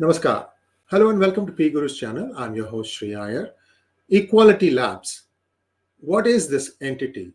Namaskar. Hello and welcome to PGurus channel. I'm your host Sri Iyer. Equality Labs. What is this entity?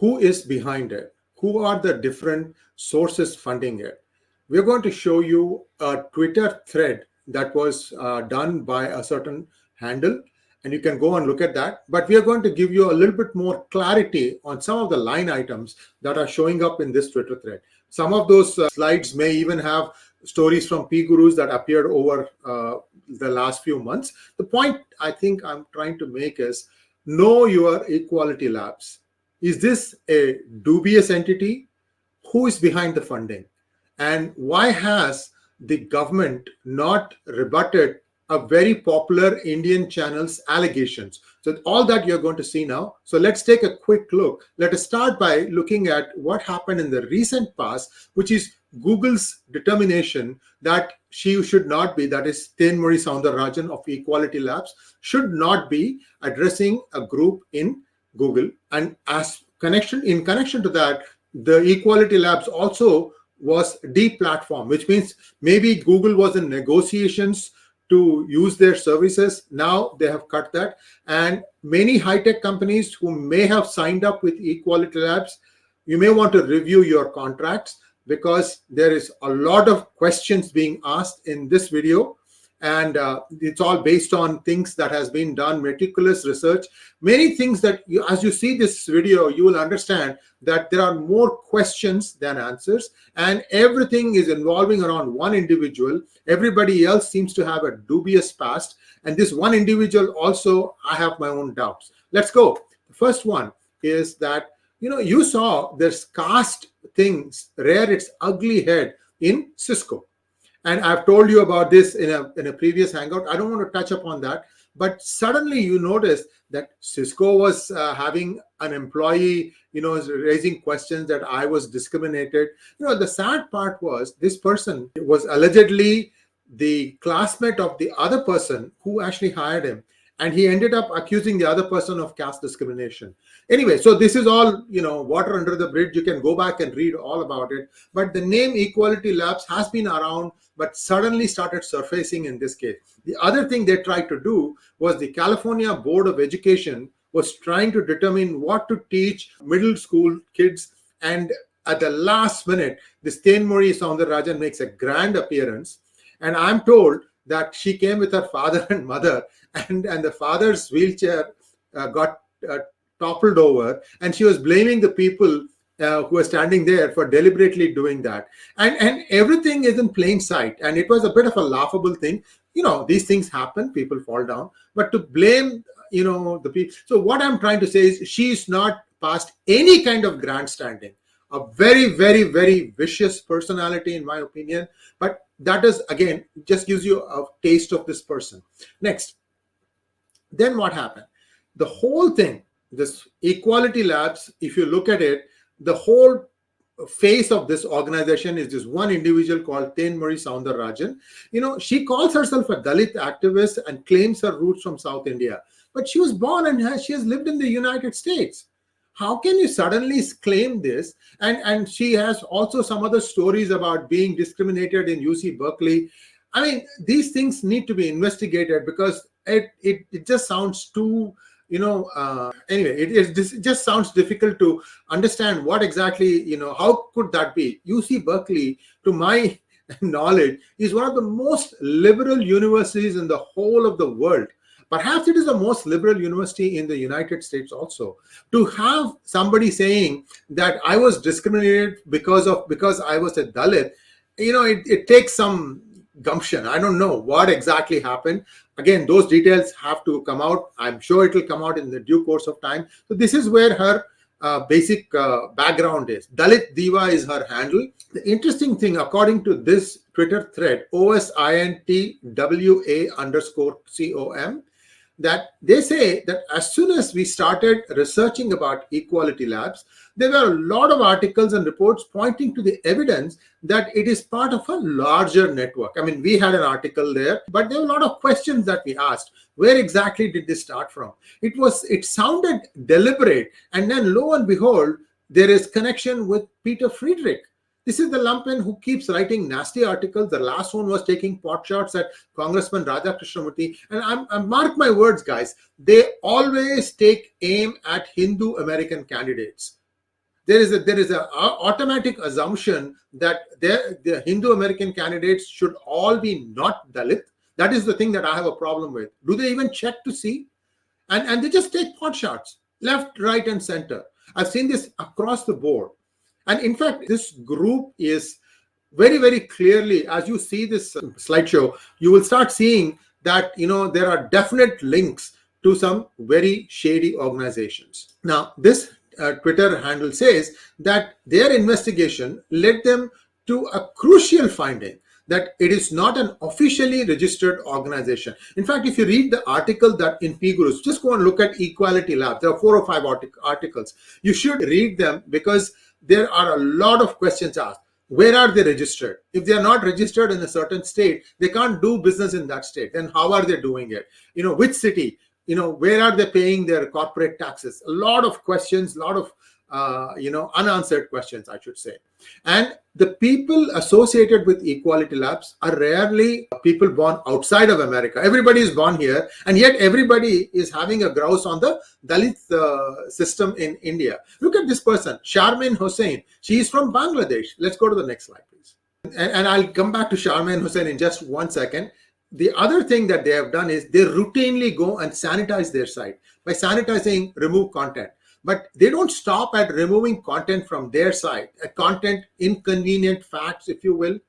Who is behind it? Who are the different sources funding it? We're going to show you a Twitter thread that was done by a certain handle, and you can go and look at that. But we are going to give you a little bit more clarity on some of the line items that are showing up in this Twitter thread. Some of those slides may even have stories from PGurus that appeared over the last few months. The point I think I'm trying to make is know your equality labs. Is this a dubious entity? Who is behind the funding? And why has the government not rebutted a very popular Indian channel's allegations? So all that you're going to see now. So let's take a quick look. Let us start by looking at what happened in the recent past, which is Google's determination that she should not be, that is Thenmozhi Soundararajan of Equality Labs, should not be addressing a group in Google. And in connection to that, the Equality Labs also was deplatformed, which means maybe Google was in negotiations to use their services. Now they have cut that. And many high-tech companies who may have signed up with Equality Labs, you may want to review your contracts, because there is a lot of questions being asked in this video, and it's all based on things that has been done, meticulous research, many things that as you see this video, you will understand that there are more questions than answers, and everything is involving around one individual. Everybody else seems to have a dubious past, and this one individual also, I have my own doubts. Let's go. The first one is that you saw this caste things rear its ugly head in Cisco. And I've told you about this in a previous hangout. I don't want to touch upon that. But suddenly you notice that Cisco was having an employee, raising questions that I was discriminated. The sad part was this person was allegedly the classmate of the other person who actually hired him. And he ended up accusing the other person of caste discrimination. Anyway, so this is all, water under the bridge. You can go back and read all about it. But the name Equality Labs has been around, but suddenly started surfacing in this case. The other thing they tried to do was the California Board of Education was trying to determine what to teach middle school kids. And at the last minute, this Thenmozhi Soundararajan makes a grand appearance. And I'm told that she came with her father and mother, and the father's wheelchair got toppled over, and she was blaming the people who were standing there for deliberately doing that. And everything is in plain sight, and it was a bit of a laughable thing. These things happen, people fall down, but to blame, the people. So what I'm trying to say is she's not past any kind of grandstanding. A very, very, very vicious personality, in my opinion. But that is, again, just gives you a taste of this person. Next. Then what happened? The whole thing, this Equality Labs, if you look at it, the whole face of this organization is this one individual called Thenmozhi Soundararajan. She calls herself a Dalit activist and claims her roots from South India. But she was born and she has lived in the United States. How can you suddenly claim this? And she has also some other stories about being discriminated in UC Berkeley. I mean, these things need to be investigated, because it just sounds too, anyway, it just sounds difficult to understand what exactly, how could that be? UC Berkeley, to my knowledge, is one of the most liberal universities in the whole of the world. Perhaps it is the most liberal university in the United States also. To have somebody saying that I was discriminated because I was a Dalit, it takes some gumption. I don't know what exactly happened. Again, those details have to come out. I'm sure it will come out in the due course of time. So this is where her basic background is. Dalit Diva is her handle. The interesting thing, according to this Twitter thread, OSINTWA_COM, that they say that as soon as we started researching about Equality Labs, there were a lot of articles and reports pointing to the evidence that it is part of a larger network. I mean, we had an article there, but there were a lot of questions that we asked. Where exactly did this start from? It sounded deliberate, and then lo and behold, there is connection with Peter Friedrich. This is the lumpen who keeps writing nasty articles. The last one was taking pot shots at Congressman Raja Krishnamurti. And I mark my words, guys, they always take aim at Hindu American candidates. There is a automatic assumption that the Hindu American candidates should all be not Dalit. That is the thing that I have a problem with. Do they even check to see? And they just take pot shots, left, right, and center. I've seen this across the board. And in fact, this group is very, very clearly, as you see this slideshow, you will start seeing that, there are definite links to some very shady organizations. Now, this Twitter handle says that their investigation led them to a crucial finding that it is not an officially registered organization. In fact, if you read the article that in PGurus, just go and look at Equality Lab. There are 4 or 5 articles. You should read them because there are a lot of questions asked. Where are they registered? If they are not registered in a certain state, they can't do business in that state. Then how are they doing it? Which city? Where are they paying their corporate taxes? A lot of questions, a lot of unanswered questions, I should say. And the people associated with Equality Labs are rarely people born outside of America. Everybody is born here, and yet everybody is having a grouse on the Dalit system in India. Look at this person, Sharmin Hossain. She is from Bangladesh. Let's go to the next slide, please. And I'll come back to Sharmin Hossain in just one second. The other thing that they have done is they routinely go and sanitize their site by sanitizing remove content. But they don't stop at removing content from their site, content, inconvenient facts, if you will.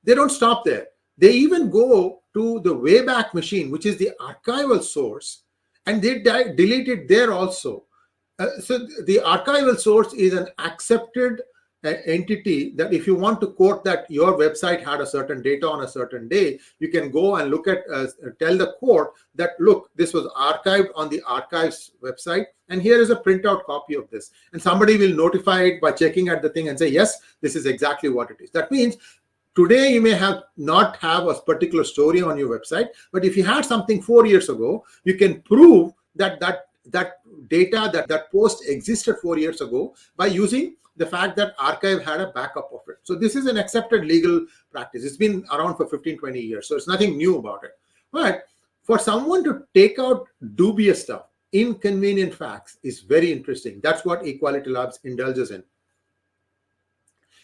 They don't stop there. They even go to the Wayback Machine, which is the archival source, and they delete it there also. So the archival source is an accepted entity that if you want to quote that your website had a certain data on a certain day, you can go and look at, tell the court that, look, this was archived on the archives website, and here is a printout copy of this. And somebody will notify it by checking at the thing and say, yes, this is exactly what it is. That means today you may not have a particular story on your website, but if you had something 4 years ago, you can prove that data, that post existed 4 years ago by using the fact that archive had a backup of it. So this is an accepted legal practice. It's been around for 15, 20 years. So it's nothing new about it. But for someone to take out dubious stuff, inconvenient facts, is very interesting. That's what Equality Labs indulges in.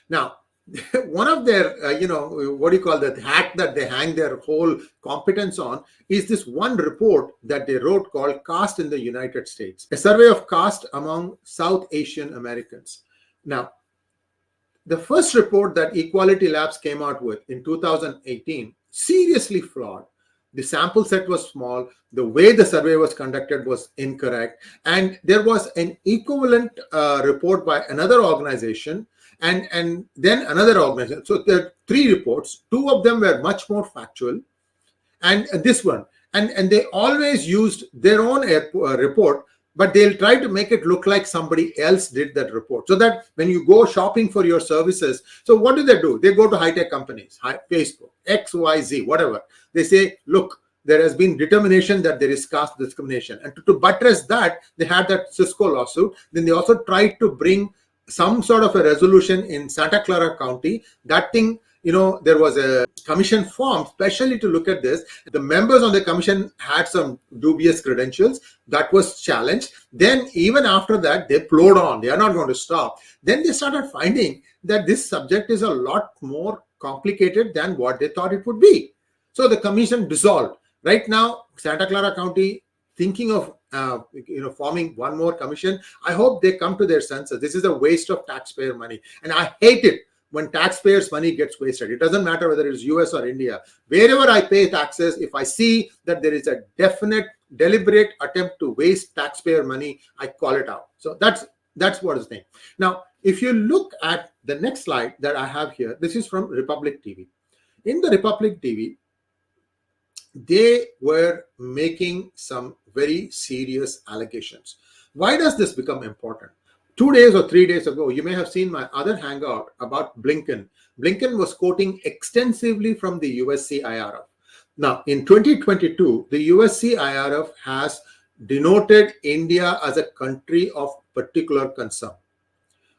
Now, one of their, what do you call that hat that they hang their whole competence on is this one report that they wrote called Caste in the United States, a survey of caste among South Asian Americans. Now, the first report that Equality Labs came out with in 2018, seriously flawed. The sample set was small. The way the survey was conducted was incorrect. And there was an equivalent report by another organization and then another organization. So there are 3 reports. 2 of them were much more factual. And this one. And they always used their own report, but they'll try to make it look like somebody else did that report. So that when you go shopping for your services, so what do? They go to high-tech companies, Facebook, XYZ, whatever. They say, look, there has been determination that there is caste discrimination. And to buttress that, they had that Cisco lawsuit. Then they also tried to bring some sort of a resolution in Santa Clara County. That thing, there was a commission formed specially to look at this. The members on the commission had some dubious credentials. That was challenged. Then even after that, they plowed on. They are not going to stop. Then they started finding that this subject is a lot more complicated than what they thought it would be. So the commission dissolved. Right now, Santa Clara County thinking of forming one more commission. I hope they come to their senses. This is a waste of taxpayer money. And I hate it when taxpayers' money gets wasted. It doesn't matter whether it's US or India. Wherever I pay taxes, if I see that there is a definite, deliberate attempt to waste taxpayer money, I call it out. So that's what is the thing. Now, if you look at the next slide that I have here, this is from Republic TV. In the Republic TV, they were making some very serious allegations. Why does this become important? 2 days or 3 days ago, you may have seen my other hangout about Blinken. Blinken was quoting extensively from the USCIRF. Now, in 2022, the USCIRF has denoted India as a country of particular concern.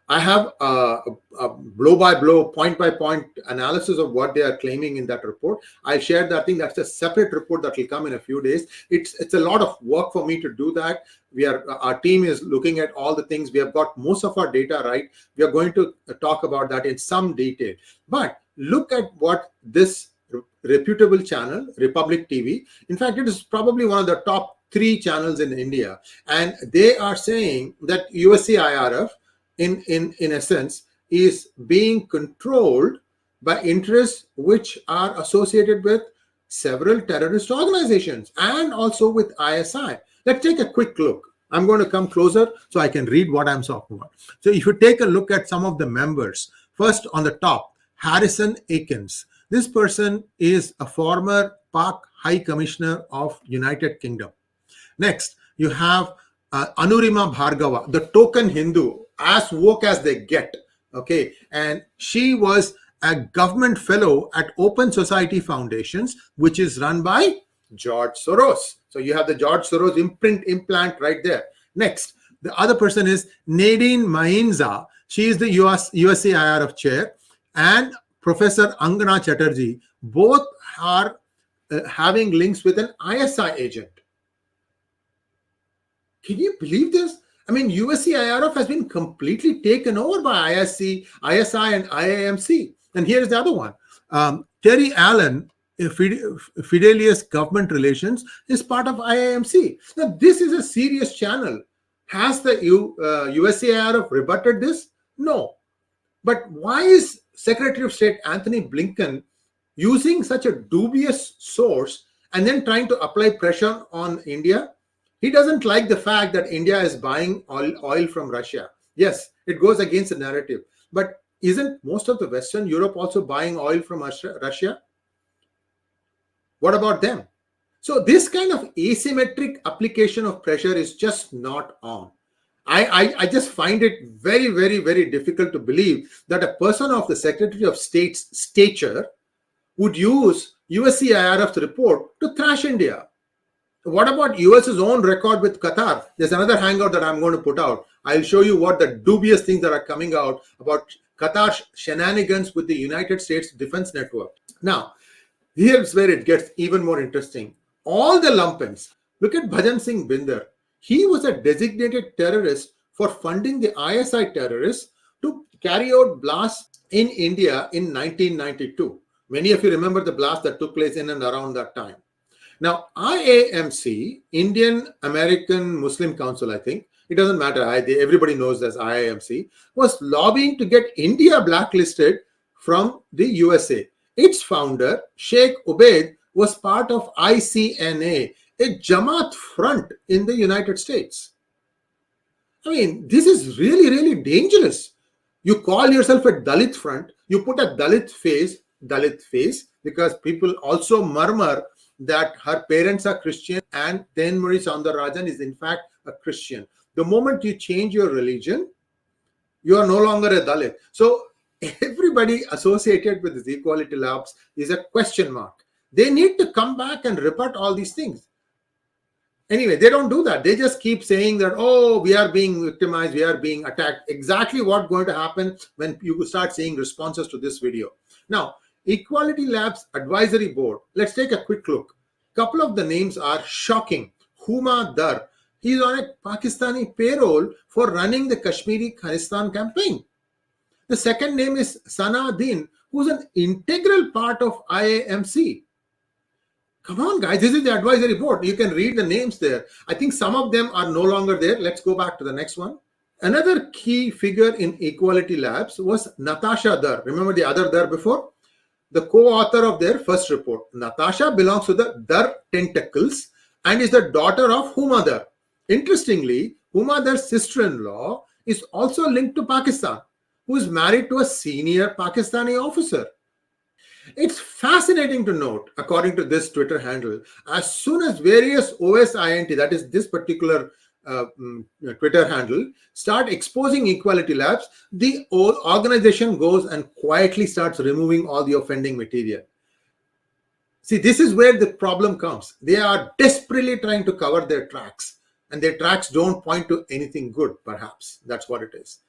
I have a blow-by-blow, point-by-point analysis of what they are claiming in that report. I'll share that. I think that's a separate report that will come in a few days. It's a lot of work for me to do that. Our team is looking at all the things. We have got most of our data right. We are going to talk about that in some detail. But look at what this reputable channel, Republic TV, in fact, it is probably one of the top 3 channels in India, and they are saying that USCIRF, in essence, is being controlled by interests which are associated with several terrorist organizations and also with ISI. Let's take a quick look. I'm going to come closer so I can read what I'm talking about. So if you take a look at some of the members, first on the top, Harrison Aikens. This person is a former Pak High Commissioner of United Kingdom. Next, you have Anurima Bhargava, the token Hindu, as woke as they get. Okay, and she was a government fellow at Open Society Foundations, which is run by George Soros. So you have the George Soros implant right there. Next, the other person is Nadine Mainza. She is the USCIRF chair, and Professor Angana Chatterjee. Both are having links with an ISI agent. Can you believe this? I mean, USCIRF has been completely taken over by ISI and IAMC. And here's the other one. Terry Allen, Fidelius Government Relations, is part of IAMC. Now, this is a serious channel. Has the USCIRF rebutted this? No. But why is Secretary of State Anthony Blinken using such a dubious source and then trying to apply pressure on India? He doesn't like the fact that India is buying oil from Russia. Yes, it goes against the narrative. But isn't most of the Western Europe also buying oil from Russia? What about them? So this kind of asymmetric application of pressure is just not on. I just find it very, very, very difficult to believe that a person of the Secretary of State's stature would use USCIRF's report to thrash India. What about US's own record with Qatar? There's another hangout that I'm going to put out. I'll show you what the dubious things that are coming out about Qatar's shenanigans with the United States Defense Network. Now, here's where it gets even more interesting. All the lumpens. Look at Bhajan Singh Bhinder. He was a designated terrorist for funding the ISI terrorists to carry out blasts in India in 1992. Many of you remember the blast that took place in and around that time. Now, IAMC, Indian American Muslim Council, I think, it doesn't matter, everybody knows as IAMC, was lobbying to get India blacklisted from the USA. Its founder, Sheikh Ubaid, was part of ICNA, a Jammat front in the United States. I mean, this is really, really dangerous. You call yourself a Dalit front, you put a Dalit face, because people also murmur that her parents are Christian and Thenmozhi Soundararajan is in fact a Christian. The moment you change your religion, you are no longer a Dalit. So everybody associated with these equality labs is a question mark. They need to come back and rebut all these things. Anyway, they don't do that. They just keep saying that, oh, we are being victimized, we are being attacked. Exactly what's going to happen when you start seeing responses to this video. Now, Equality Labs Advisory Board. Let's take a quick look. Couple of the names are shocking. Huma Dar. He's on a Pakistani payroll for running the Kashmiri Khalistan campaign. The second name is Sana Din, who's an integral part of IAMC. Come on, guys, this is the advisory board. You can read the names there. I think some of them are no longer there. Let's go back to the next one. Another key figure in Equality Labs was Natasha Dar. Remember the other Dar before? The co-author of their first report. Natasha belongs to the Dar tentacles and is the daughter of Huma Dar. Interestingly, Huma Dar's sister-in-law is also linked to Pakistan, who is married to a senior Pakistani officer. It's fascinating to note, according to this Twitter handle, as soon as various OSINT, that is this particular Twitter handle, start exposing Equality Labs, the organization goes and quietly starts removing all the offending material. See, this is where the problem comes. They are desperately trying to cover their tracks, and their tracks don't point to anything good, perhaps. That's what it is.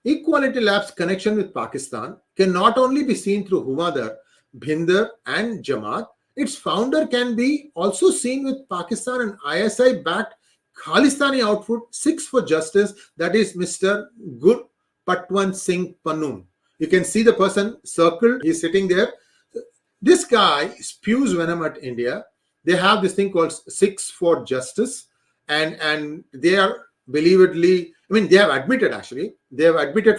Equality Lab's connection with Pakistan can not only be seen through Huma Dar, Bhinder and Jammat, its founder can be also seen with Pakistan and ISI-backed Khalistan Outfit 6 for Justice, that is Mr. 𝙒𝙧𝙤𝙪𝙥𝙤. You can see the person circled, he's sitting there. This guy spews venom at India. They have this thing called 6 for Justice, and they are believably, they have admitted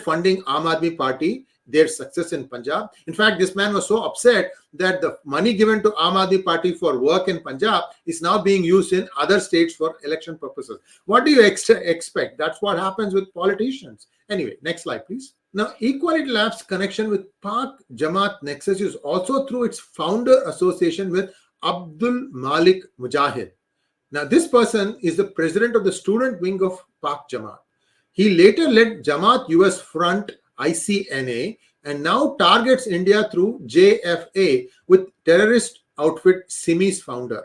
funding Aam Aadmi Party, their success in Punjab. In fact, this man was so upset that the money given to Aam Aadmi Party for work in Punjab is now being used in other states for election purposes. What do you expect? That's what happens with politicians. Anyway, next slide, please. Now, Equality Lab's connection with Pak Jammat Nexus is also through its founder association with 𝙒𝙑𝙾𝙪𝙥𝙥. Now, this person is the president of the student wing of Pak Jammat. He later led Jammat US Front ICNA and now targets India through JFA with terrorist outfit SIMI's founder.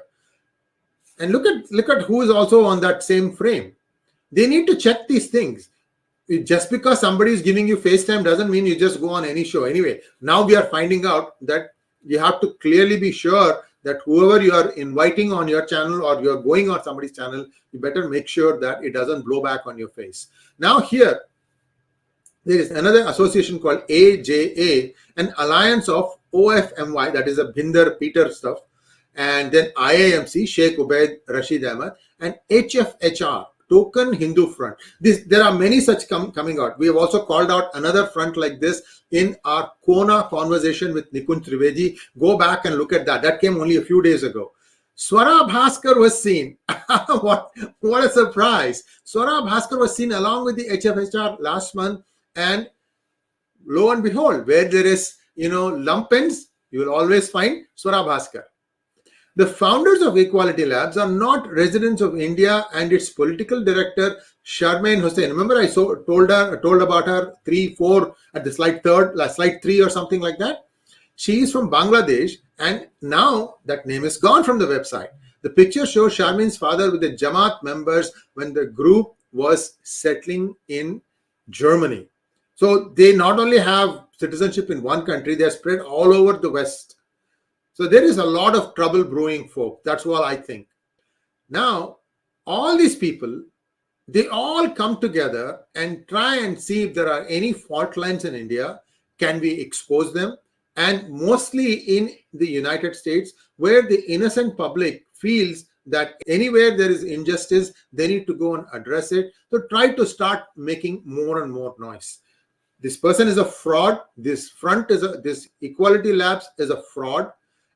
And look at who is also on that same frame. They need to check these things. Just because somebody is giving you FaceTime doesn't mean you just go on any show. Anyway, now we are finding out that you have to clearly be sure that whoever you are inviting on your channel or you're going on somebody's channel, you better make sure that it doesn't blow back on your face. Now here, there is another association called AJA, an alliance of OFMY, that is a Bhinder Peter stuff, and then IAMC, Sheikh Ubaid Rashid Ahmed, and HFHR, Token Hindu Front. There are many such coming out. We have also called out another front like this in our Kona conversation with Nikunj Trivedi. Go back and look at that. That came only a few days ago. Swara Bhaskar was seen. What a surprise. Swara Bhaskar was seen along with the HFHR last month, and lo and behold, where there is, lumpens, you will always find Swara Bhaskar. The founders of Equality Labs are not residents of India, and its political director, Sharmin Hossain. Remember, I told about her 3-4 at the slide 3 or something like that. She is from Bangladesh, and now that name is gone from the website. The picture shows Sharmin's father with the Jammat members when the group was settling in Germany. So they not only have citizenship in one country, they are spread all over the West. So there is a lot of trouble brewing, folks. That's what I think. Now, all these people, they all come together and try and see if there are any fault lines in India. Can we expose them? And mostly in the United States, where the innocent public feels that anywhere there is injustice, they need to go and address it. So try to start making more and more noise. This person is a fraud. This Equality Labs is a fraud.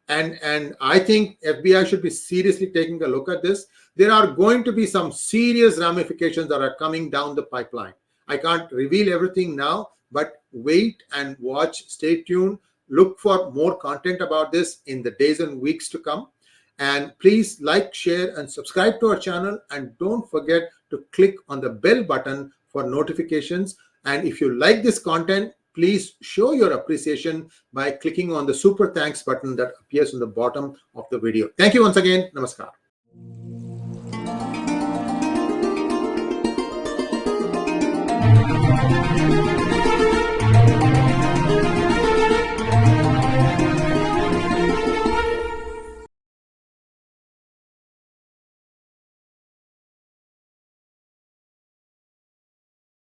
And I think FBI should be seriously taking a look at this. There are going to be some serious ramifications that are coming down the pipeline. I can't reveal everything now, but wait and watch. Stay tuned. Look for more content about this in the days and weeks to come. And please like, share, and subscribe to our channel. And don't forget to click on the bell button for notifications. And if you like this content, please show your appreciation by clicking on the super thanks button that appears on the bottom of the video. Thank you once again. Namaskar.